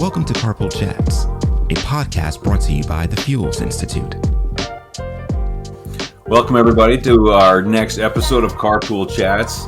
Welcome to Carpool Chats, a podcast brought to you by the Fuels Institute. Welcome, everybody, to our next episode of Carpool Chats.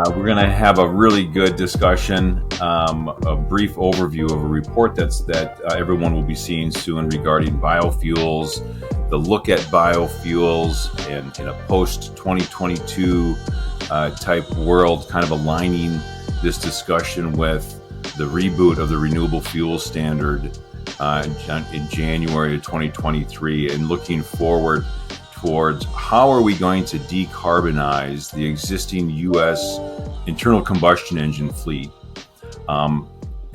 We're going to have a really good discussion, a brief overview of a report that everyone will be seeing soon regarding biofuels, the look at biofuels in a post-2022 type world, kind of aligning this discussion with the reboot of the renewable fuel standard in January of 2023, and looking forward towards how are we going to decarbonize the existing U.S. internal combustion engine fleet.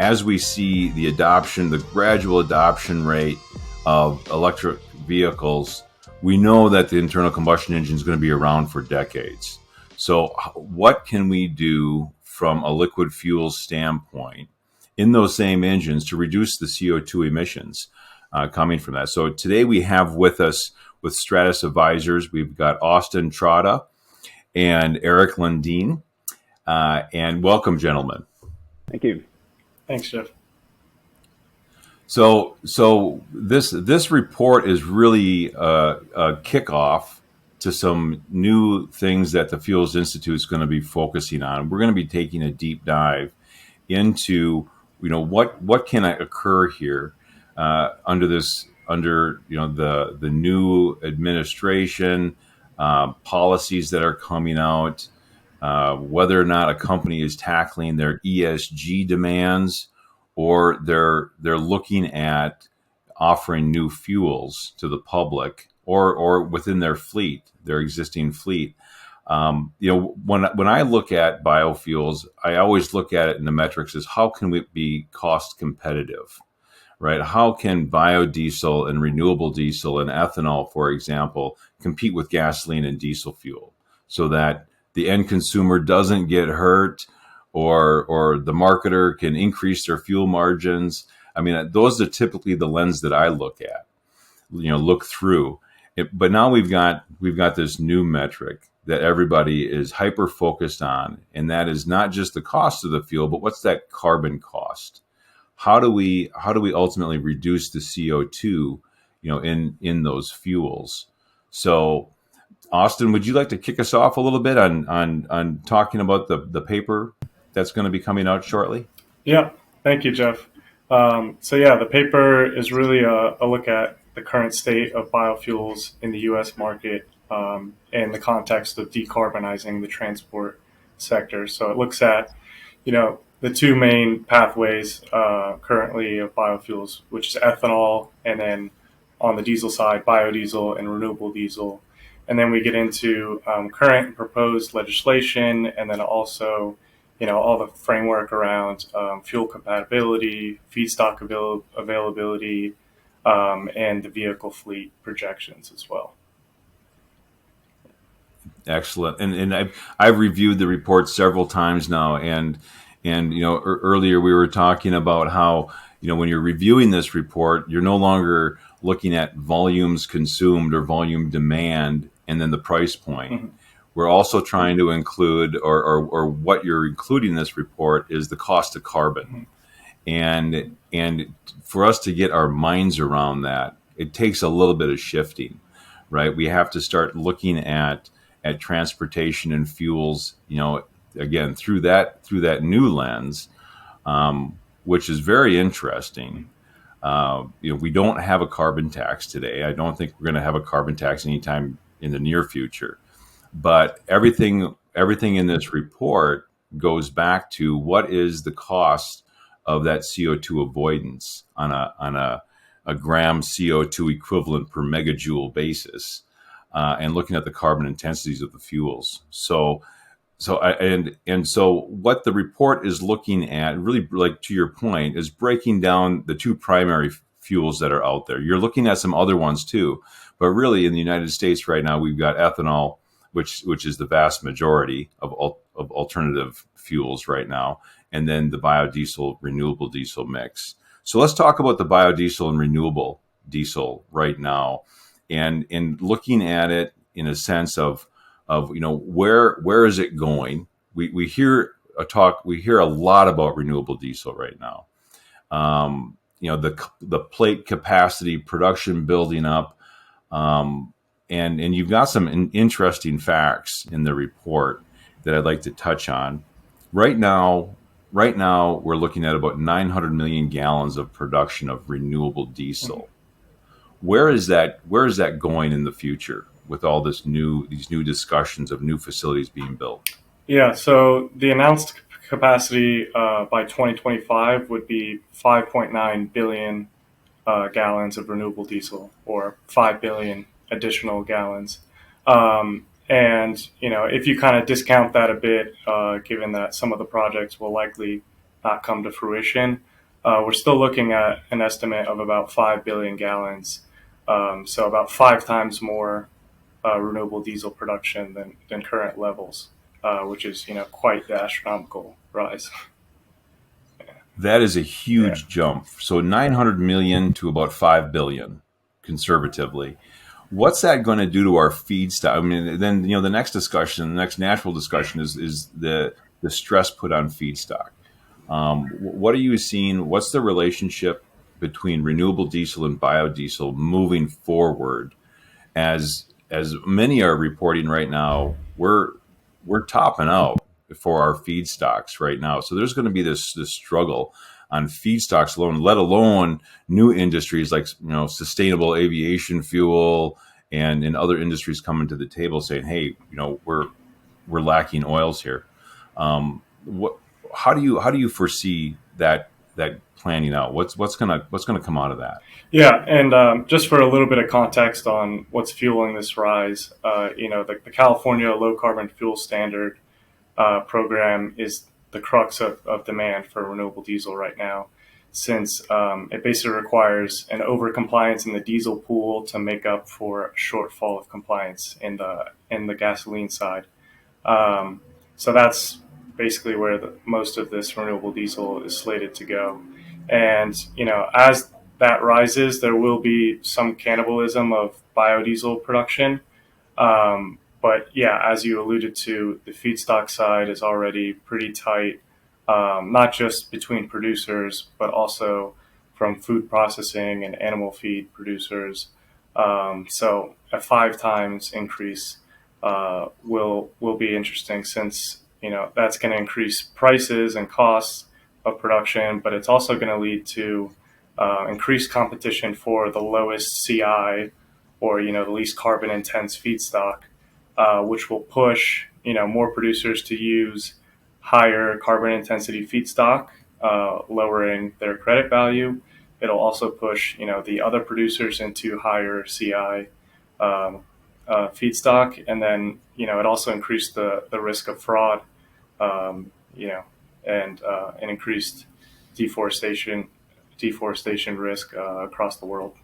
As we see the gradual adoption rate of electric vehicles, we know that the internal combustion engine is going to be around for decades. So what can we do from a liquid fuels standpoint in those same engines to reduce the CO2 emissions coming from that? So today we have with us, with Stratas Advisors, we've got Austin Trotta and Eric Lundin. And welcome, gentlemen. Thank you. Thanks, Jeff. So this report is really a kickoff to some new things that the Fuels Institute is going to be focusing on. We're going to be taking a deep dive into, what can occur here under the new administration, policies that are coming out, whether or not a company is tackling their ESG demands, or they're looking at offering new fuels to the public or within their fleet, their existing fleet. When I look at biofuels, I always look at it in the metrics as how can we be cost competitive, right? How can biodiesel and renewable diesel and ethanol, for example, compete with gasoline and diesel fuel so that the end consumer doesn't get hurt or the marketer can increase their fuel margins? I mean, those are typically the lens that I look at, look through. But now we've got this new metric that everybody is hyper focused on, and that is not just the cost of the fuel, but what's that carbon cost? How do we ultimately reduce the CO2, in those fuels? So, Austin, would you like to kick us off a little bit on talking about the paper that's going to be coming out shortly? Yeah, thank you, Jeff. The paper is really a look at the current state of biofuels in the U.S. market in the context of decarbonizing the transport sector. So it looks at, the two main pathways currently of biofuels, which is ethanol, and then on the diesel side, biodiesel and renewable diesel. And then we get into current and proposed legislation, and then also, all the framework around fuel compatibility, feedstock availability, and the vehicle fleet projections as well. Excellent. And I've reviewed the report several times now, and earlier we were talking about how, when you're reviewing this report, you're no longer looking at volumes consumed or volume demand and then the price point. Mm-hmm. We're also trying to include, or what you're including in this report is the cost of carbon. Mm-hmm. And for us to get our minds around that, it takes a little bit of shifting, right? We have to start looking at transportation and fuels, again, through that new lens, which is very interesting. We don't have a carbon tax today. I don't think we're going to have a carbon tax anytime in the near future. But everything in this report goes back to what is the cost of that CO2 avoidance on a gram CO2 equivalent per megajoule basis, and looking at the carbon intensities of the fuels. So what the report is looking at, really, like to your point, is breaking down the two primary fuels that are out there. You're looking at some other ones too, but really in the United States right now, we've got ethanol, which is the vast majority of alternative fuels right now, and then the biodiesel, renewable diesel mix. So let's talk about the biodiesel and renewable diesel right now, and looking at it in a sense of where is it going? We hear a lot about renewable diesel right now, The plate capacity, production building up, and you've got some interesting facts in the report that I'd like to touch on. Right now, we're looking at about 900 million gallons of production of renewable diesel. Where is that going in the future with all these new discussions of new facilities being built? Yeah, so the announced capacity by 2025 would be 5.9 billion gallons of renewable diesel, or 5 billion additional gallons. And if you kind of discount that a bit, given that some of the projects will likely not come to fruition, we're still looking at an estimate of about 5 billion gallons. So about 5 times more renewable diesel production than current levels, which is quite the astronomical rise. That is a huge jump. So 900 million to about 5 billion, conservatively. What's that going to do to our feedstock? I mean, then the next discussion, the next natural discussion is the stress put on feedstock. What are you seeing? What's the relationship between renewable diesel and biodiesel moving forward? As many are reporting right now, we're topping out for our feedstocks right now. So there's going to be this struggle on feedstocks alone, let alone new industries like sustainable aviation fuel and other industries coming to the table saying, hey, we're lacking oils here. How do you foresee that planning out? What's gonna come out of that? Yeah, and just for a little bit of context on what's fueling this rise, the California Low Carbon Fuel Standard program is the crux of demand for renewable diesel right now, since it basically requires an over-compliance in the diesel pool to make up for a shortfall of compliance in the gasoline side. So that's basically where most of this renewable diesel is slated to go. And as that rises, there will be some cannibalism of biodiesel production. But yeah, as you alluded to, the feedstock side is already pretty tight, not just between producers, but also from food processing and animal feed producers. So a 5 times increase will be interesting, since that's going to increase prices and costs of production, but it's also going to lead to increased competition for the lowest CI, or the least carbon intense feedstock. Which will push more producers to use higher carbon intensity feedstock, lowering their credit value. It'll also push the other producers into higher CI feedstock, and then it also increased the risk of fraud, and increased deforestation risk across the world.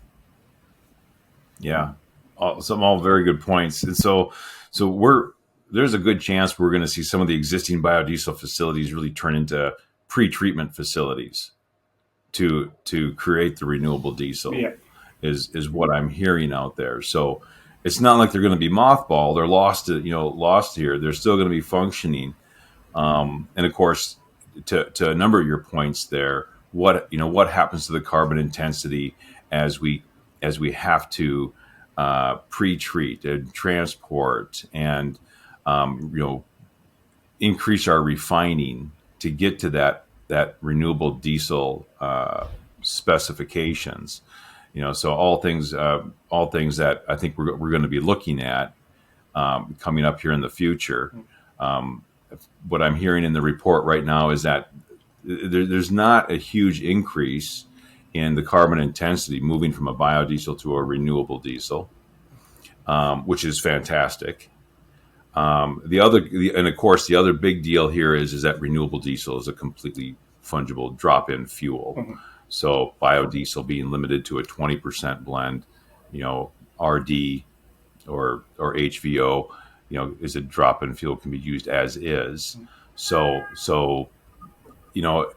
Yeah, all very good points. And so there's a good chance we're going to see some of the existing biodiesel facilities really turn into pre-treatment facilities to create the renewable diesel. Yeah. Is what I'm hearing out there. So it's not like they're going to be mothballed or lost here. They're still going to be functioning. And of course, to a number of your points there, what happens to the carbon intensity as we have to pre-treat and transport and increase our refining to get to that renewable diesel specifications. So all things that I think we're going to be looking at coming up here in the future. What I'm hearing in the report right now is that there's not a huge increase in the carbon intensity moving from a biodiesel to a renewable diesel, which is fantastic. And of course, the other big deal here is that renewable diesel is a completely fungible drop-in fuel. Mm-hmm. So biodiesel being limited to a 20% blend, RD or HVO, is a drop-in fuel, can be used as is. Mm-hmm. So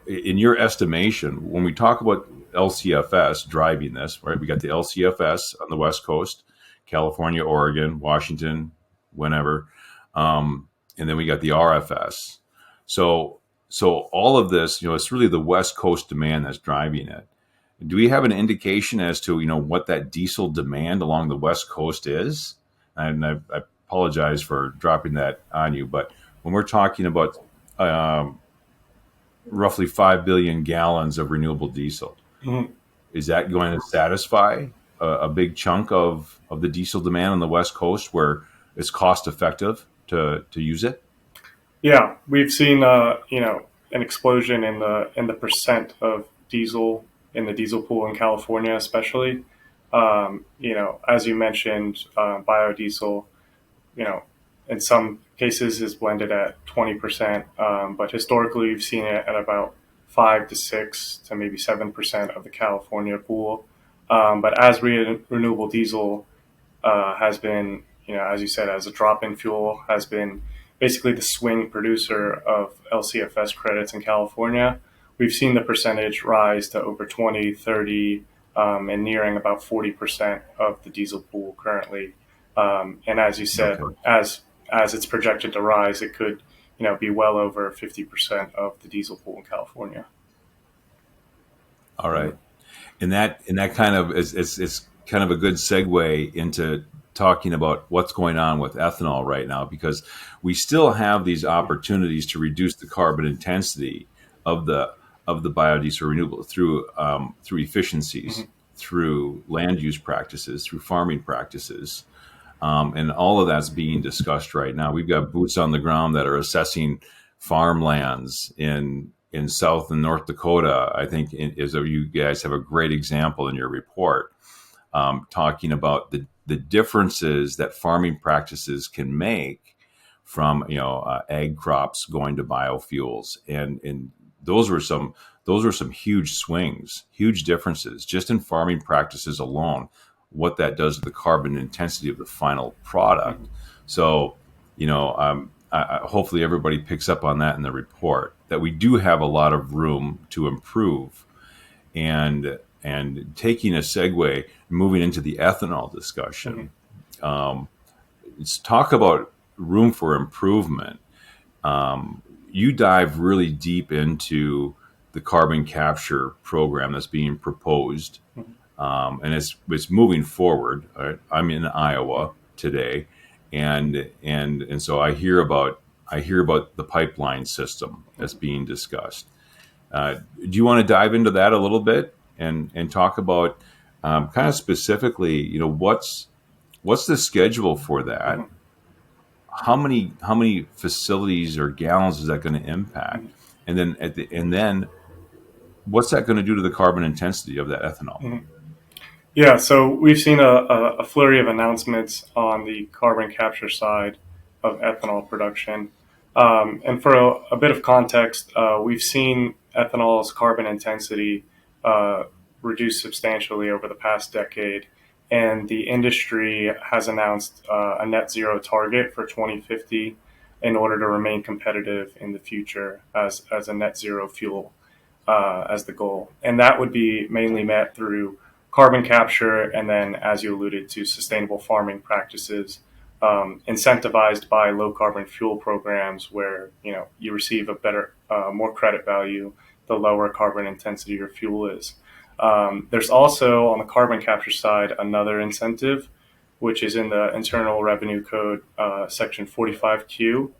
in your estimation, when we talk about LCFS driving this, right? We got the LCFS on the West Coast, California, Oregon, Washington, whenever. And then we got the RFS. So so all of this, it's really the West Coast demand that's driving it. Do we have an indication as to what that diesel demand along the West Coast is? And I apologize for dropping that on you, but when we're talking about roughly 5 billion gallons of renewable diesel, Mhm. is that going to satisfy a big chunk of the diesel demand on the West Coast where it's cost effective to use it? Yeah, we've seen an explosion in the percent of diesel in the diesel pool in California, especially. As you mentioned, biodiesel, you know, in some cases is blended at 20%, but historically we've seen it at about 5 to 6 to maybe 7% of the California pool. But as renewable diesel has been, as you said, as a drop-in fuel, has been basically the swing producer of LCFS credits in California. We've seen the percentage rise to over 20, 30, and nearing about 40% of the diesel pool currently. And as you said, Okay. as it's projected to rise, it could, be well over 50% of the diesel pool in California. All right. And that kind of is kind of a good segue into talking about what's going on with ethanol right now, because we still have these opportunities to reduce the carbon intensity of the biodiesel renewable through efficiencies, Mhm. through land use practices, through farming practices. And all of that's being discussed right now. We've got boots on the ground that are assessing farmlands in South and North Dakota. I think you guys have a great example in your report, talking about the differences that farming practices can make from ag crops going to biofuels, and those were some huge swings, huge differences just in farming practices alone, what that does to the carbon intensity of the final product. So, hopefully everybody picks up on that in the report, that we do have a lot of room to improve. And taking a segue, moving into the ethanol Mhm. discussion, let's talk about room for improvement. You dive really deep into the carbon capture program that's being proposed, Mhm. and it's moving forward. Right? I'm in Iowa today, and so I hear about the pipeline system that's being discussed. Do you want to dive into that a little bit and talk about, kind of specifically, what's the schedule for that? Mhm. How many facilities or gallons is that going to impact? Mhm. And then what's that going to do to the carbon intensity of that ethanol? Mhm. Yeah, so we've seen a flurry of announcements on the carbon capture side of ethanol production. And for a bit of context, we've seen ethanol's carbon intensity uh, reduce substantially over the past decade. And the industry has announced a net zero target for 2050 in order to remain competitive in the future as a net zero fuel as the goal. And that would be mainly met through carbon capture and then, as you alluded to, sustainable farming practices, incentivized by low carbon fuel programs where you receive a better, more credit value the lower carbon intensity your fuel is. There's also on the carbon capture side another incentive, which is in the Internal Revenue Code, Section 45Q,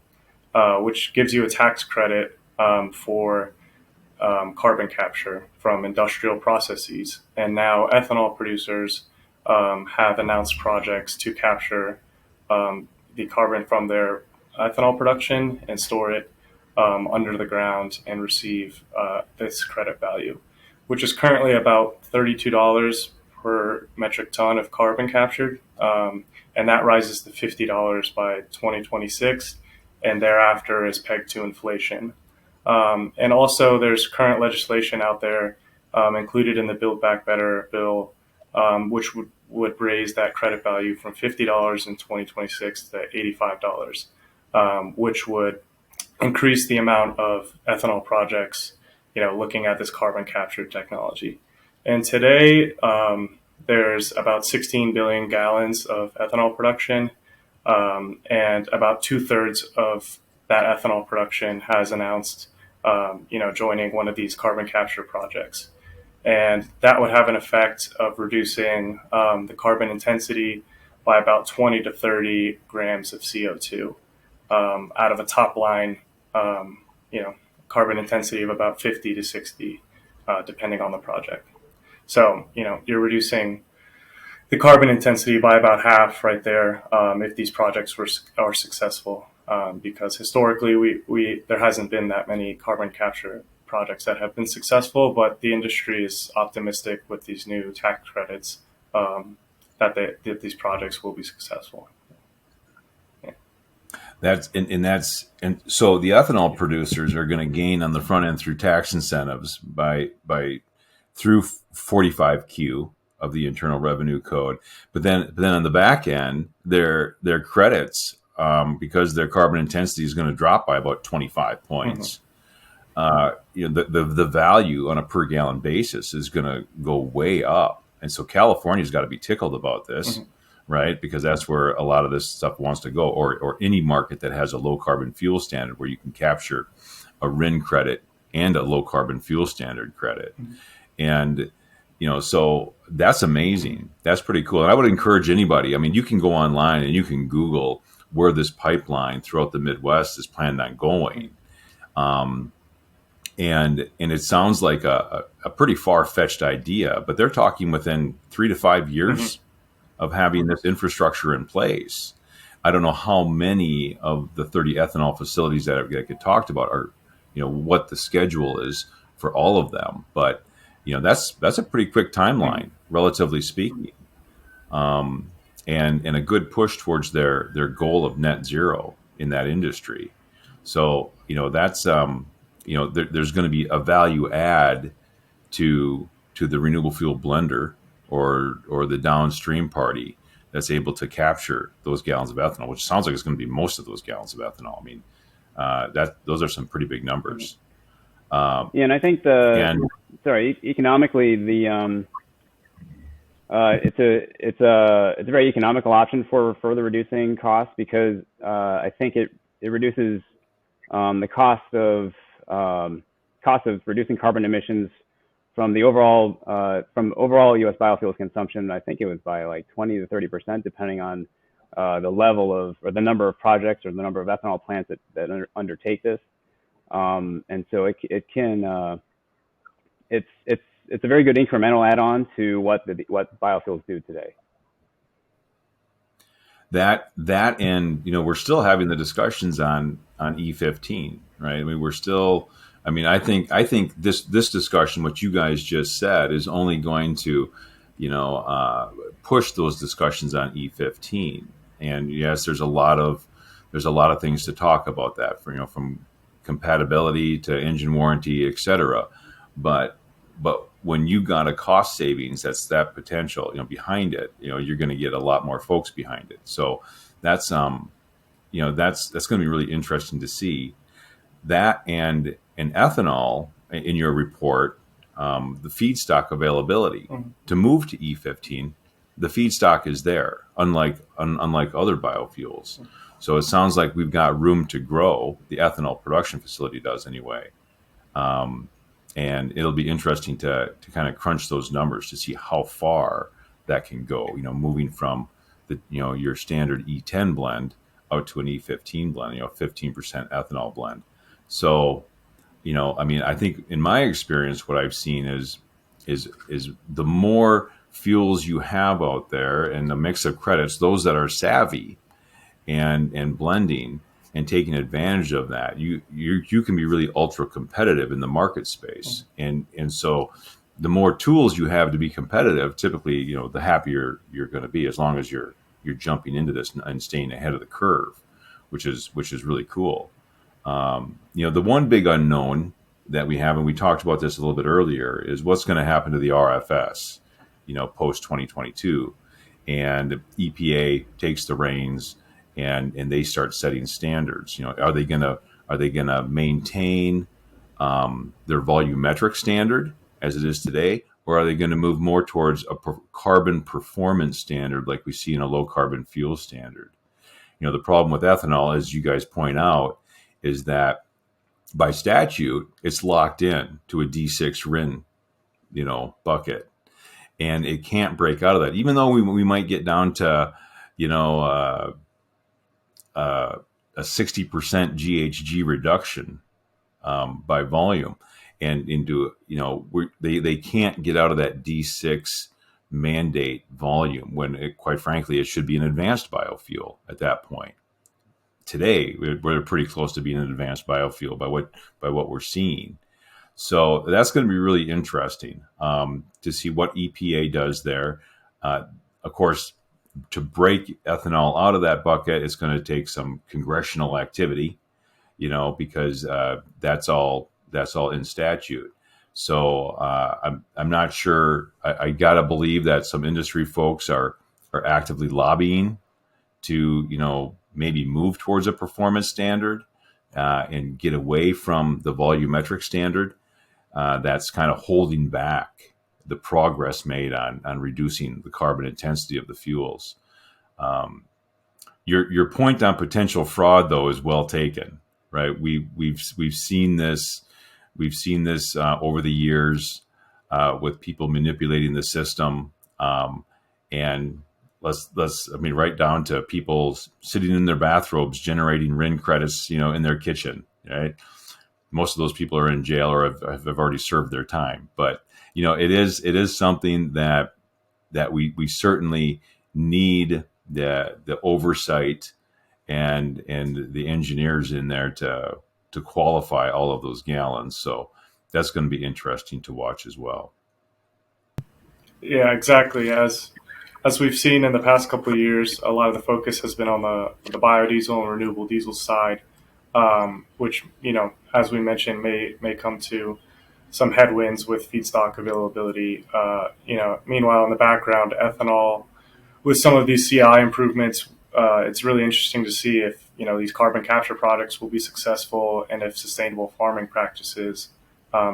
which gives you a tax credit for carbon capture from industrial processes. And now ethanol producers have announced projects to capture the carbon from their ethanol production and store it under the ground and receive this credit value, which is currently about $32 per metric ton of carbon captured. And that rises to $50 by 2026, and thereafter is pegged to inflation. And also, there's current legislation out there included in the Build Back Better bill, which would raise that credit value from $50 in 2026 to $85, which would increase the amount of ethanol projects, looking at this carbon capture technology. And today, there's about 16 billion gallons of ethanol production, and about two-thirds of that ethanol production has announced joining one of these carbon capture projects. And that would have an effect of reducing the carbon intensity by about 20 to 30 grams of CO2 out of a top line, carbon intensity of about 50 to 60, depending on the project. So, you're reducing the carbon intensity by about half right there if these projects are successful, because historically there hasn't been that many carbon capture projects that have been successful, but the industry is optimistic with these new tax credits that these projects will be successful. Yeah. And so the ethanol producers are going to gain on the front end through tax incentives by through 45Q of the Internal Revenue Code, but then on the back end, their credits, because their carbon intensity is going to drop by about 25 points. The value on a per gallon basis is going to go way up, and so California's got to be tickled about this, right? Because that's where a lot of this stuff wants to go, or any market that has a low carbon fuel standard where you can capture a RIN credit and a low carbon fuel standard credit, and so that's amazing. That's pretty cool. And I would encourage anybody. I mean, you can go online and you can Google where this pipeline throughout the Midwest is planned on going. And it sounds like a pretty far-fetched idea, but they're talking within 3 to 5 years of having this infrastructure in place. I don't know how many of the 30 ethanol facilities that get talked about are, what the schedule is for all of them, but that's a pretty quick timeline, relatively speaking, and a good push towards their goal of net zero in that industry. So that's there's going to be a value add to the renewable fuel blender or the downstream party that's able to capture those gallons of ethanol, which sounds like it's going to be most of those gallons of ethanol. I mean, those are some pretty big numbers. And I think economically, it's a very economical option for further reducing costs, because I think it reduces the cost of reducing carbon emissions from the overall U.S. biofuels consumption. I think it was by like 20 to 30%, depending on the level of, or the number of projects or the number of ethanol plants that undertake this. And so it's a very good incremental add-on to what biofuels do today. That and we're still having the discussions on E15, right? I mean, we're still. I mean, I think this discussion, what you guys just said, is only going to, push those discussions on E15. And yes, there's a lot of things to talk about that, from compatibility to engine warranty, et cetera. But when you got a cost savings, that's that potential, behind it, you're going to get a lot more folks behind it. So that's going to be really interesting to see that. And ethanol in your report, the feedstock availability to move to E15, the feedstock is there, unlike other biofuels. So it sounds like we've got room to grow. The ethanol production facility does anyway. And it'll be interesting to kind of crunch those numbers to see how far that can go, moving from the, your standard E10 blend out to an E15 blend, 15% ethanol blend. So, I mean, I think in my experience, what I've seen is the more fuels you have out there and the mix of credits, those that are savvy and blending and taking advantage of that, you can be really ultra competitive in the market space. And so the more tools you have to be competitive, typically, the happier you're going to be, as long as you're jumping into this and staying ahead of the curve, which is really cool. The one big unknown that we have, and we talked about this a little bit earlier, is what's going to happen to the RFS, post 2022, and EPA takes the reins and they start setting standards. Are they gonna maintain their volumetric standard as it is today, or are they going to move more towards a carbon performance standard like we see in a low carbon fuel standard? The problem with ethanol, as you guys point out, is that by statute, it's locked in to a D6 RIN, bucket, and it can't break out of that. Even though we might get down to, a 60% GHG reduction by volume, and into they can't get out of that D6 mandate volume when quite frankly it should be an advanced biofuel at that point. Today we're pretty close to being an advanced biofuel by what we're seeing. So that's going to be really interesting to see what EPA does there. Of course, to break ethanol out of that bucket, it's going to take some congressional activity, because that's all in statute. So I'm not sure. I gotta believe that some industry folks are actively lobbying to maybe move towards a performance standard and get away from the volumetric standard that's kind of holding back the progress made on reducing the carbon intensity of the fuels. Your point on potential fraud, though, is well taken. Right? We've seen this. We've seen this over the years with people manipulating the system, and right down to people sitting in their bathrobes generating RIN credits, in their kitchen. Right? Most of those people are in jail or have already served their time. But it is something that we certainly need the oversight and the engineers in there to qualify all of those gallons. So that's going to be interesting to watch as well. Yeah, exactly. As we've seen in the past couple of years, a lot of the focus has been on the biodiesel and renewable diesel side, which, as we mentioned, may come to some headwinds with feedstock availability. Meanwhile, in the background, ethanol, with some of these CI improvements, it's really interesting to see if these carbon capture products will be successful, and if sustainable farming practices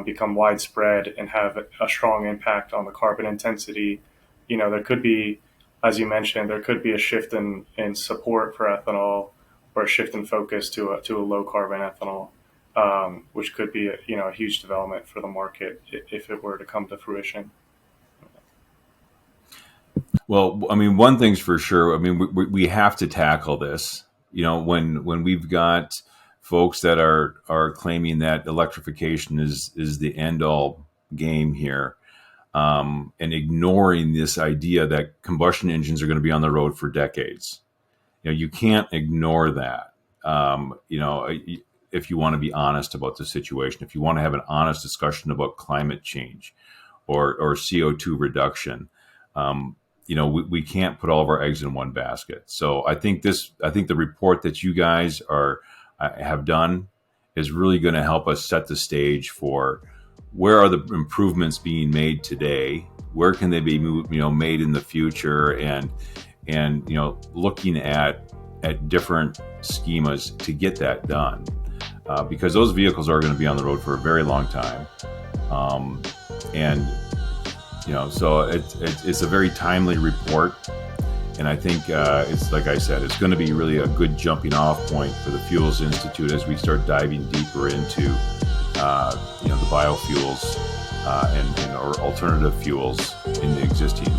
become widespread and have a strong impact on the carbon intensity. There could be, as you mentioned, there could be a shift in support for ethanol, or a shift in focus to a low carbon ethanol, which could be a huge development for the market if it were to come to fruition. Well, one thing's for sure. We have to tackle this. When we've got folks that are claiming that electrification is the end all game here, and ignoring this idea that combustion engines are going to be on the road for decades. You can't ignore that. If you want to be honest about the situation, if you want to have an honest discussion about climate change or CO2 reduction, we can't put all of our eggs in one basket. So I think the report that you guys have done is really going to help us set the stage for where are the improvements being made today, where can they be made in the future, and looking at different schemas to get that done, because those vehicles are going to be on the road for a very long time, so it's a very timely report, and I think it's, like I said, it's going to be really a good jumping off point for the Fuels Institute as we start diving deeper into the biofuels and or alternative fuels in the existing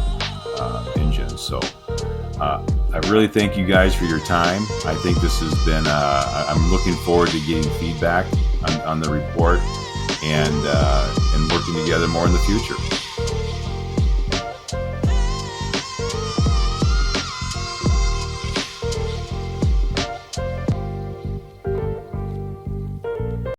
engines. So I really thank you guys for your time. I think this has been I'm looking forward to getting feedback on the report and working together more in the future.